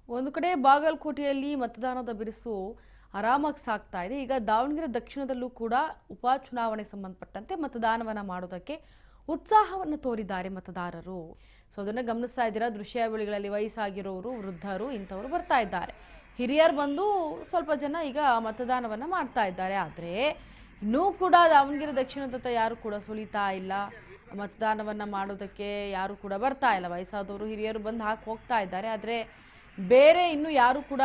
ಒಂದು ಕಡೆ ಬಾಗಲಕೋಟೆಯಲ್ಲಿ ಮತದಾನದ ಬಿರುಸು ಆರಾಮಾಗಿ ಸಾಗ್ತಾ ಇದೆ. ಈಗ ದಾವಣಗೆರೆ ದಕ್ಷಿಣದಲ್ಲೂ ಕೂಡ ಉಪಚುನಾವಣೆ ಸಂಬಂಧಪಟ್ಟಂತೆ ಮತದಾನವನ್ನ ಮಾಡೋದಕ್ಕೆ ಉತ್ಸಾಹವನ್ನು ತೋರಿದ್ದಾರೆ ಮತದಾರರು. ಸೊ ಅದನ್ನ ಗಮನಿಸ್ತಾ ಇದ್ದೀರಾ, ದೃಶ್ಯಾವಳಿಗಳಲ್ಲಿ ವಯಸ್ಸಾಗಿರೋರು, ವೃದ್ಧರು ಇಂಥವರು ಬರ್ತಾ ಇದ್ದಾರೆ. ಹಿರಿಯರು ಬಂದು ಸ್ವಲ್ಪ ಜನ ಈಗ ಮತದಾನವನ್ನ ಮಾಡ್ತಾ ಇದ್ದಾರೆ. ಆದರೆ ಇನ್ನೂ ಕೂಡ ದಾವಣಗೆರೆ ದಕ್ಷಿಣದತ್ತ ಯಾರು ಕೂಡ ಸುಳಿತಾ ಇಲ್ಲ, ಮತದಾನವನ್ನ ಮಾಡೋದಕ್ಕೆ ಯಾರು ಕೂಡ ಬರ್ತಾ ಇಲ್ಲ. ವಯಸ್ಸಾದವರು ಹಿರಿಯರು ಬಂದು ಹಾಕಿ ಹೋಗ್ತಾ ಇದ್ದಾರೆ. ಆದರೆ ಬೇರೆ ಇನ್ನು ಯಾರು ಕೂಡ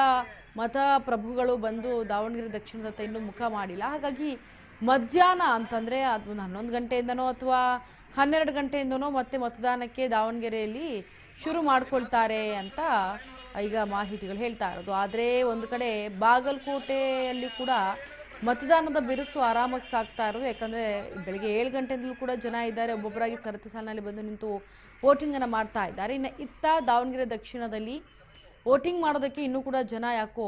ಮತ ಪ್ರಭುಗಳು ಬಂದು ದಾವಣಗೆರೆ ದಕ್ಷಿಣದತ್ತ ಇನ್ನೂ ಮುಖ ಮಾಡಿಲ್ಲ. ಹಾಗಾಗಿ ಮಧ್ಯಾಹ್ನ ಅಂತಂದರೆ ಅದು 11 ಗಂಟೆಯಿಂದನೋ ಅಥವಾ 12 ಗಂಟೆಯಿಂದನೋ ಮತ್ತೆ ಮತದಾನಕ್ಕೆ ದಾವಣಗೆರೆಯಲ್ಲಿ ಶುರು ಮಾಡ್ಕೊಳ್ತಾರೆ ಅಂತ ಈಗ ಮಾಹಿತಿಗಳು ಹೇಳ್ತಾ ಇರೋದು. ಆದರೆ ಒಂದು ಕಡೆ ಬಾಗಲಕೋಟೆಯಲ್ಲಿ ಕೂಡ ಮತದಾನದ ಬಿರುಸು ಆರಾಮಾಗಿ ಸಾಗ್ತಾ ಇರೋದು. ಯಾಕಂದರೆ ಬೆಳಿಗ್ಗೆ 7 ಗಂಟೆಯಿಂದಲೂ ಕೂಡ ಜನ ಇದ್ದಾರೆ, ಒಬ್ಬೊಬ್ಬರಾಗಿ ಸರತಿ ಸಾಲಿನಲ್ಲಿ ಬಂದು ನಿಂತು ವೋಟಿಂಗನ್ನು ಮಾಡ್ತಾ ಇದ್ದಾರೆ. ಇನ್ನು ಇತ್ತ ದಾವಣಗೆರೆ ದಕ್ಷಿಣದಲ್ಲಿ ವೋಟಿಂಗ್ ಮಾಡೋದಕ್ಕೆ ಇನ್ನೂ ಕೂಡ ಜನ ಯಾಕೋ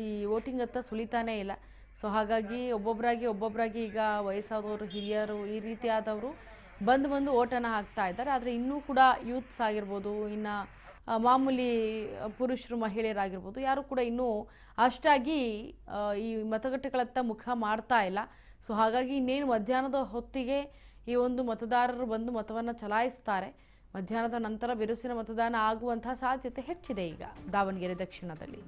ಈ ವೋಟಿಂಗ್ ಹತ್ತ ಸುಳಿತಾನೇ ಇಲ್ಲ. ಸೊ ಹಾಗಾಗಿ ಒಬ್ಬೊಬ್ಬರಾಗಿ ಈಗ ವಯಸ್ಸಾದವರು, ಹಿರಿಯರು, ಈ ರೀತಿಯಾದವರು ಬಂದು ಓಟನ್ನು ಹಾಕ್ತಾ ಇದ್ದಾರೆ. ಆದರೆ ಇನ್ನೂ ಕೂಡ ಯೂತ್ಸ್ ಆಗಿರ್ಬೋದು, ಇನ್ನು ಮಾಮೂಲಿ ಪುರುಷರು, ಮಹಿಳೆಯರಾಗಿರ್ಬೋದು, ಯಾರು ಕೂಡ ಇನ್ನೂ ಅಷ್ಟಾಗಿ ಈ ಮತಗಟ್ಟೆಗಳತ್ತ ಮುಖ ಮಾಡ್ತಾ ಇಲ್ಲ. ಸೊ ಹಾಗಾಗಿ ಇನ್ನೇನು ಮಧ್ಯಾಹ್ನದ ಹೊತ್ತಿಗೆ ಈ ಒಂದು ಮತದಾರರು ಬಂದು ಮತವನ್ನು ಚಲಾಯಿಸ್ತಾರೆ. ಮಧ್ಯಾಹ್ನದ ನಂತರ ಬಿರುಸಿನ ಮತದಾನ ಆಗುವಂತಹ ಸಾಧ್ಯತೆ ಹೆಚ್ಚಿದೆ ಈಗ ದಾವಣಗೆರೆ ದಕ್ಷಿಣದಲ್ಲಿ.